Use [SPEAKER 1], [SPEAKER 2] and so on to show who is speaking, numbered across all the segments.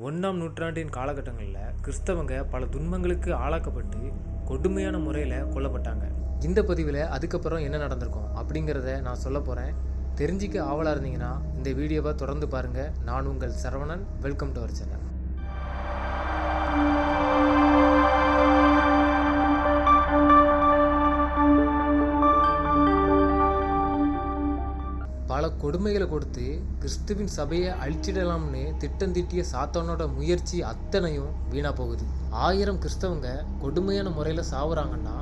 [SPEAKER 1] 1ஆம் நூற்றாண்டின் காலகட்டங்களில் கிறிஸ்தவங்க பல துன்பங்களுக்கு ஆளாக்கப்பட்டு கொடுமையான முறையில் கொல்லப்பட்டாங்க. இந்த பதிவில் அதுக்கப்புறம் என்ன நடந்திருக்கும் அப்படிங்கிறத நான் சொல்ல போகிறேன். தெரிஞ்சிக்க ஆவலாக இருந்தீங்கன்னா இந்த வீடியோவை தொடர்ந்து பாருங்கள். நான் உங்கள் Saravanan. Welcome to our channel. பல கொடுமைகளை கொடுத்து கிறிஸ்துவின் சபையை அழிச்சிடலாம்னு திட்டம் தீட்டிய சாத்தானோட முயற்சி அத்தனையும் வீணாக போகுது. 1000 கிறிஸ்தவங்க கொடுமையான முறையில் சாவுறாங்கன்னா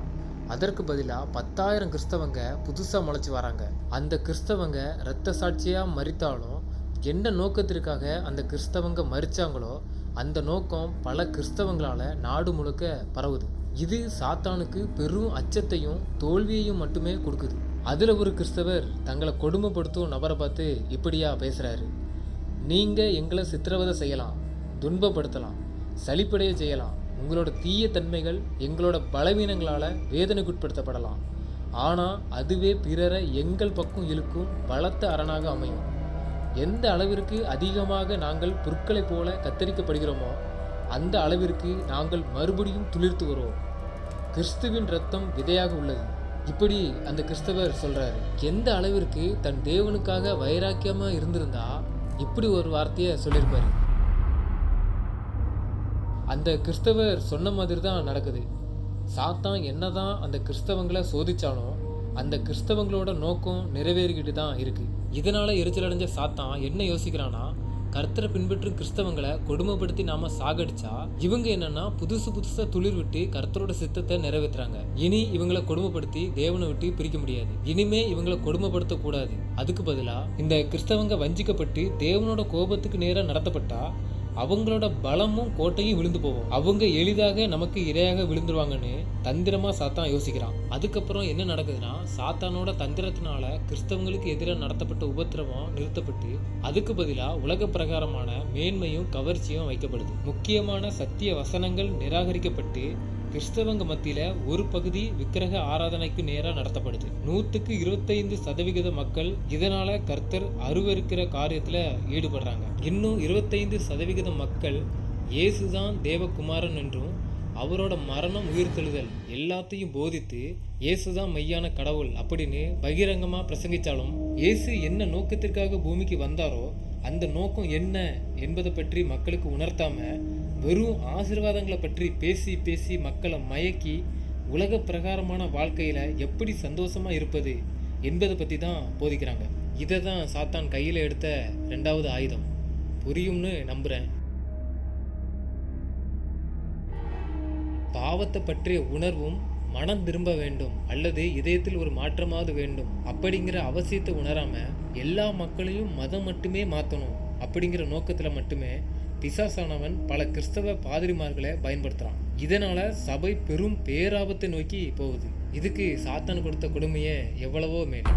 [SPEAKER 1] அதற்கு பதிலாக 10,000 கிறிஸ்தவங்க புதுசாக முளைச்சி வராங்க. அந்த கிறிஸ்தவங்க இரத்த சாட்சியாக மரித்தாலும் என்ன நோக்கத்திற்காக அந்த கிறிஸ்தவங்க மரித்தாங்களோ அந்த நோக்கம் பல கிறிஸ்தவங்களால் நாடு முழுக்க பரவுது. இது சாத்தானுக்கு பெரும் அச்சத்தையும் தோல்வியையும் மட்டுமே கொடுக்குது. அதில் ஒரு கிறிஸ்தவர் தங்களை கொடுமைப்படுத்தும் நபரை பார்த்து இப்படியா பேசுகிறாரு: நீங்கள் எங்களை சித்திரவதை செய்யலாம், துன்பப்படுத்தலாம், சலிப்படைய செய்யலாம், உங்களோட தீய தன்மைகள் எங்களோட பலவீனங்களால் வேதனைக்குட்படுத்தப்படலாம். ஆனால் அதுவே பிறரை எங்கள் பக்கம் இழுக்கும் பலத்த அரணாக அமையும். எந்த அளவிற்கு அதிகமாக நாங்கள் புற்களைப் போல கத்தரிக்கப்படுகிறோமோ அந்த அளவிற்கு நாங்கள் மறுபடியும் துளிர்த்து வருவோம். கிறிஸ்துவின் இரத்தம் விதையாக உள்ளது. இப்படி அந்த கிறிஸ்தவர் சொல்றாரு. எந்த அளவிற்கு தன் தேவனுக்காக வைராக்கியமா இருந்திருந்தா இப்படி ஒரு வார்த்தையை சொல்லியிருப்பாரு. அந்த கிறிஸ்தவர் சொன்ன மாதிரி தான் நடக்குது. சாத்தான் என்னதான் அந்த கிறிஸ்தவங்களை சோதிச்சாலும் அந்த கிறிஸ்தவங்களோட நோக்கம் நிறைவேறிக்கிட்டு தான் இருக்கு. இதனால எரிச்சல் அடைஞ்ச சாத்தான் என்ன யோசிக்கிறான்னா, கர்த்தரை பின்பற்றும் கிறிஸ்தவங்களை கொடுமைப்படுத்தி நாம சாகடிச்சா இவங்க என்னன்னா புதுசா துளிர் விட்டு கர்த்தரோட சித்தத்தை நிறைவேற்றுறாங்க. இனி இவங்களை கொடுமைப்படுத்தி தேவனை விட்டு பிரிக்க முடியாது. இனிமே இவங்களை கொடுமைப்படுத்த கூடாது. அதுக்கு பதிலா இந்த கிறிஸ்தவங்க வஞ்சிக்கப்பட்டு தேவனோட கோபத்துக்கு நேரா நடத்தப்பட்டா அவங்களோட பலமும் கோட்டையும் விழுந்து போவோம். அவங்க எளிதாக நமக்கு இரையாக விழுந்துருவாங்கன்னு தந்திரமா சாத்தான் யோசிக்கிறான். அதுக்கப்புறம் என்ன நடக்குதுன்னா, சாத்தானோட தந்திரத்தினால கிறிஸ்தவங்களுக்கு எதிராக நடத்தப்பட்ட உபத்திரவம் நிறுத்தப்பட்டு அதுக்கு பதிலாக உலக பிரகாரமான மேன்மையும் கவர்ச்சியும் வைக்கப்படுது. முக்கியமான சத்திய வசனங்கள் நிராகரிக்கப்பட்டு கிறிஸ்தவங்க மத்தியில ஒரு பகுதி விக்கிரக ஆராதனைக்கு நேரா நடத்தப்படுது. 125% மக்கள் இதனால கர்த்தர் அருவருக்கிற காரியத்துல ஈடுபடுறாங்க. இன்னும் 25% மக்கள் இயேசுதான் தேவகுமாரன் என்றும் அவரோட மரணம் உயிர்த்தெழுதல் எல்லாத்தையும் போதித்து இயேசுதான் மெய்யான கடவுள் அப்படின்னு பகிரங்கமா பிரசங்கிச்சாலும் இயேசு என்ன நோக்கத்திற்காக பூமிக்கு வந்தாரோ அந்த நோக்கம் என்ன என்பதை பற்றி மக்களுக்கு உணர்த்தாம வெறும் ஆசீர்வாதங்களை பற்றி பேசி பேசி மக்களை மயக்கி உலக பிரகாரமான வாழ்க்கையில எப்படி சந்தோஷமா இருப்பது என்பதை பத்தி தான் போதிக்கிறாங்க. இதை தான் சாத்தான் கையில எடுத்த 2வது ஆயுதம். புரியும்னு நம்புறேன். பாவத்தை பற்றிய உணர்வும் மனம் திரும்ப வேண்டும் அல்லது இதயத்தில் ஒரு மாற்றமாவது வேண்டும் அப்படிங்கிற அவசியத்தை உணராம எல்லா மக்களையும் மதம் மட்டுமே மாற்றணும் அப்படிங்கிற நோக்கத்துல மட்டுமே பிசாசானவன் பல கிறிஸ்தவ பாதிரிமார்களை பயன்படுத்துறான். இதனால சபை பெரும் பேராபத்தை நோக்கி போகுது. இதுக்கு சாத்தான் கொடுத்த கொடுமையே எவ்வளவோ மேல்.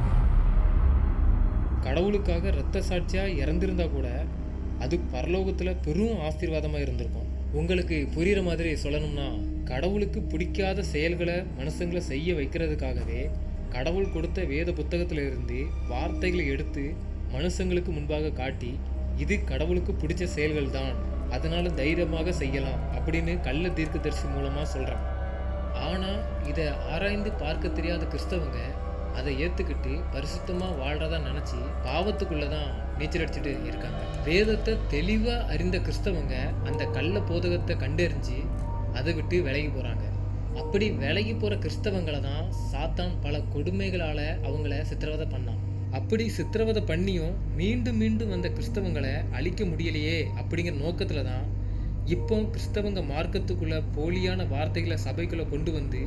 [SPEAKER 1] கடவுளுக்காக இரத்த சாட்சியா இறந்திருந்தா கூட அது பரலோகத்துல பெரும் ஆசீர்வாதமா இருந்திருக்கும். உங்களுக்கு புரியுற மாதிரி சொல்லணும்னா, கடவுளுக்கு பிடிக்காத செயல்களை மனுஷங்களை செய்ய வைக்கிறதுக்காகவே கடவுள் கொடுத்த வேத புத்தகத்துல இருந்து வார்த்தைகளை எடுத்து மனுஷங்களுக்கு முன்பாக காட்டி இது கடவுளுக்கு பிடிச்ச செயல்கள் தான், அதனால தைரியமாக செய்யலாம் அப்படின்னு கள்ள தீர்க்கதரிசி மூலமா சொல்றான். ஆனா இதை ஆராய்ந்து பார்க்க தெரியாத கிறிஸ்தவங்க அதை ஏத்துக்கிட்டு பரிசுத்தமா வாழ்றதா நினைச்சு பாவத்துக்குள்ளதான் நீச்சல் அடிச்சுட்டு இருக்காங்க. வேதத்தை தெளிவா அறிந்த கிறிஸ்தவங்க அந்த கள்ள போதகத்தை கண்டறிஞ்சு அதை விட்டு விலகி போறாங்க. அப்படி விலகி போற கிறிஸ்தவங்களை தான் சாத்தான் பல கொடுமைகளால அவங்கள சித்திரவதை பண்ணான். அப்படி சித்திரவதை பண்ணியும் மீண்டும் மீண்டும் வந்த கிறிஸ்தவங்களை அழிக்க முடியலையே அப்படிங்கிற நோக்கத்துல தான் இப்போ கிறிஸ்தவங்க மார்க்கத்துக்குள்ள போலியான வார்த்தைகளை சபைக்குள்ள கொண்டு வந்து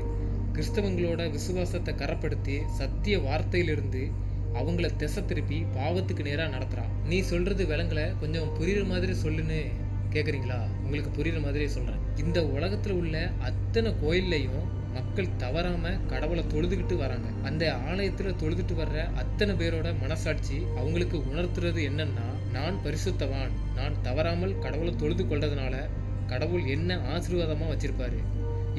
[SPEAKER 1] கிறிஸ்தவங்களோட விசுவாசத்தை கரப்படுத்தி சத்திய வார்த்தையிலிருந்து அவங்கள திசை திருப்பி பாவத்துக்கு நேராக நடத்துறான். நீ சொல்றது விலங்குல கொஞ்சம் புரியுற மாதிரி சொல்லுன்னு கேட்குறீங்களா? உங்களுக்கு புரியுற மாதிரி சொல்றேன். இந்த உலகத்துல உள்ள அத்தனை கோயில்லையும் மக்கள் தவறாம கடவுளை தொழுதுகிட்டு வராங்க. அந்த ஆலயத்துல தொழுதுட்டு வர்ற அத்தனை பேரோட மனசாட்சி அவங்களுக்கு உணர்த்துறது என்னன்னா, நான் பரிசுத்தவான், நான் தவறாமல் கடவுளை தொழுது கொள்றதுனால கடவுள் என்ன ஆசீர்வாதமா வச்சிருப்பாரு,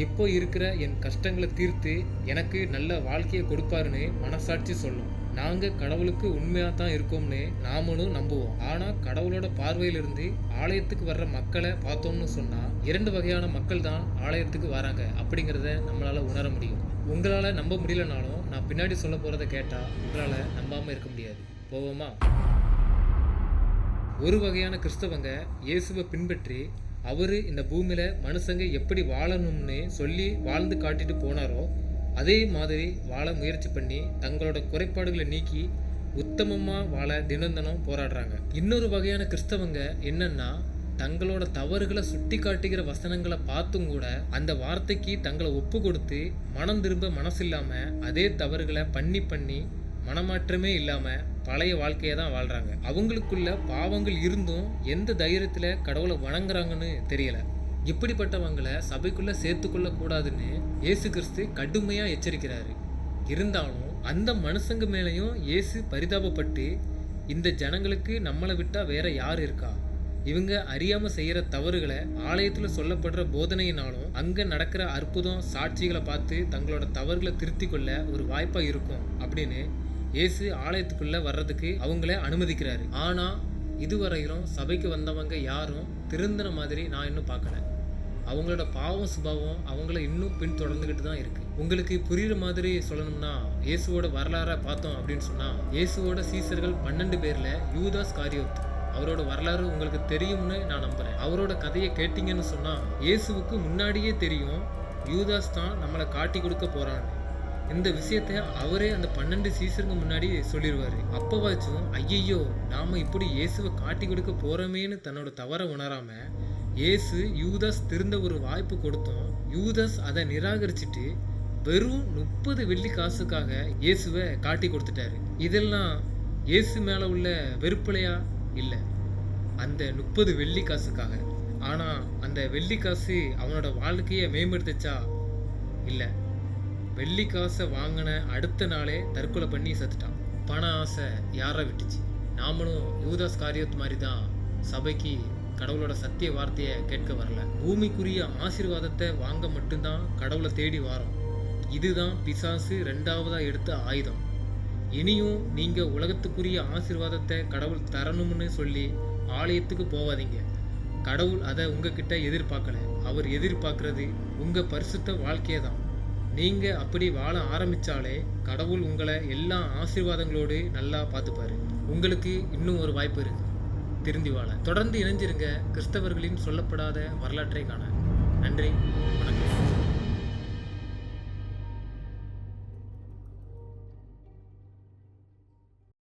[SPEAKER 1] இப்போ இருக்கிற என் கஷ்டங்களை தீர்த்து எனக்கு நல்ல வாழ்க்கையை கொடுப்பாருன்னு மனசாட்சி சொல்லும். நாங்கள் கடவுளுக்கு உண்மையாக தான் இருக்கோம்னு நாமளும் நம்புவோம். ஆனால் கடவுளோட பார்வையிலிருந்து ஆலயத்துக்கு வர்ற மக்களை பார்த்தோம்னு சொன்னால் 2 வகையான மக்கள் தான் ஆலயத்துக்கு வராங்க அப்படிங்கிறத நம்மளால் உணர முடியும். உங்களால் நம்ப முடியலனாலும் நான் பின்னாடி சொல்ல போகிறத கேட்டால் உங்களால் நம்பாமல் இருக்க முடியாது. போவோமா? ஒரு வகையான கிறிஸ்தவங்க இயேசுவை பின்பற்றி அவர் இந்த பூமியில் மனுஷங்க எப்படி வாழணும்னு சொல்லி வாழ்ந்து காட்டிட்டு போனாரோ அதே மாதிரி வாழ முயற்சி பண்ணி தங்களோட குறைபாடுகளை நீக்கி உத்தமமாக வாழ தினம் போராடுறாங்க. இன்னொரு வகையான கிறிஸ்தவங்க என்னன்னா, தங்களோட தவறுகளை சுட்டி காட்டுகிற வசனங்களை பார்த்தும் கூட அந்த வார்த்தைக்கு தங்களை ஒப்பு கொடுத்து மனம் திரும்ப மனசு இல்லாமல் அதே தவறுகளை பண்ணி மனமாற்றமே இல்லாமல் பழைய வாழ்க்கையை தான் வாழ்கிறாங்க. அவங்களுக்குள்ள பாவங்கள் இருந்தும் எந்த தைரியத்தில் கடவுளை வணங்குறாங்கன்னு தெரியல. இப்படிப்பட்டவங்களை சபைக்குள்ளே சேர்த்துக்கொள்ள கூடாதுன்னு இயேசு கிறிஸ்து கடுமையாக எச்சரிக்கிறாரு. இருந்தாலும் அந்த மனுஷங்க மேலேயும் இயேசு பரிதாபப்பட்டு, இந்த ஜனங்களுக்கு நம்மளை விட்டால் வேற யார் இருக்கா, இவங்க அறியாமல் செய்கிற தவறுகளை ஆலயத்தில் சொல்லப்படுற போதனையினாலும் அங்கே நடக்கிற அற்புதம் சாட்சிகளை பார்த்து தங்களோட தவறுகளை திருத்தி கொள்ள ஒரு வாய்ப்பாக இருக்கும் அப்படின்னு இயேசு ஆலயத்துக்குள்ளே வர்றதுக்கு அவங்கள அனுமதிக்கிறாரு. ஆனால் இதுவரையிலும் சபைக்கு வந்தவங்க யாரும் திருந்தின மாதிரி நான் இன்னும் பார்க்கல. அவங்களோட பாவம் சுபாவம் அவங்கள இன்னும் பின்தொடர்ந்துக்கிட்டு தான் இருக்குது. உங்களுக்கு புரியுற மாதிரி சொல்லணும்னா, இயேசுவோட வரலாறை பார்த்தோம் அப்படின்னு சொன்னால், இயேசுவோட சீசர்கள் 12 பேரில் யூதாஸ் காரியோத், அவரோட வரலாறு உங்களுக்கு தெரியும்னு நான் நம்புகிறேன். அவரோட கதையை கேட்டிங்கன்னு சொன்னால், இயேசுவுக்கு முன்னாடியே தெரியும் யூதாஸ் தான் நம்மளை காட்டி கொடுக்க போகிறான்னு. இந்த விஷயத்த அவரே அந்த 12 சீசருங்க முன்னாடி சொல்லிடுவார். அப்போவாச்சும் ஐயையோ நாம் இப்படி இயேசுவை காட்டி கொடுக்க போகிறோமேன்னு தன்னோட தவறை உணராமல் இயேசு யூதாஸ் திருந்த ஒரு வாய்ப்பு கொடுத்தோம். யூதாஸ் அதை நிராகரிச்சுட்டு வெறும் 30 வெள்ளி காசுக்காக இயேசுவை காட்டி கொடுத்துட்டாரு. இதெல்லாம் இயேசு மேலே உள்ள வெறுப்பலையா? இல்லை, அந்த 30 வெள்ளி காசுக்காக. ஆனால் அந்த வெள்ளி காசு அவனோட வாழ்க்கையை மேம்படுத்துச்சா? இல்லை. வெள்ளி காசை வாங்கின அடுத்த நாளே தற்கொலை பண்ணி செத்துட்டான். பண ஆசை யாரை விட்டுச்சு? நாமளும் யூதாஸ் காரியத் மாதிரி தான் சபைக்கு கடவுளோட சத்திய வார்த்தையை கேட்க வரல. பூமிக்குரிய ஆசீர்வாதத்தை வாங்க மட்டும்தான் கடவுளை தேடி வாரோம். இதுதான் பிசாசு 2ஆவதாக எடுத்த ஆயுதம். இனியும் நீங்கள் உலகத்துக்குரிய ஆசீர்வாதத்தை கடவுள் தரணும்னு சொல்லி ஆலயத்துக்கு போவாதீங்க. கடவுள் அதை உங்ககிட்ட எதிர்பார்க்கல. அவர் எதிர்பார்க்கறது உங்கள் பரிசுத்த வாழ்க்கையை தான். நீங்கள் அப்படி வாழ ஆரம்பித்தாலே கடவுள் உங்களை எல்லா ஆசீர்வாதங்களோடு நல்லா பார்த்துப்பாரு. உங்களுக்கு இன்னும் ஒரு வாய்ப்பு இருக்குது திருந்தி வாழ. தொடர்ந்து இணைஞ்சிருங்க கிறிஸ்தவர்களின் சொல்லப்படாத வரலாற்றை காண. நன்றி, வணக்கம்.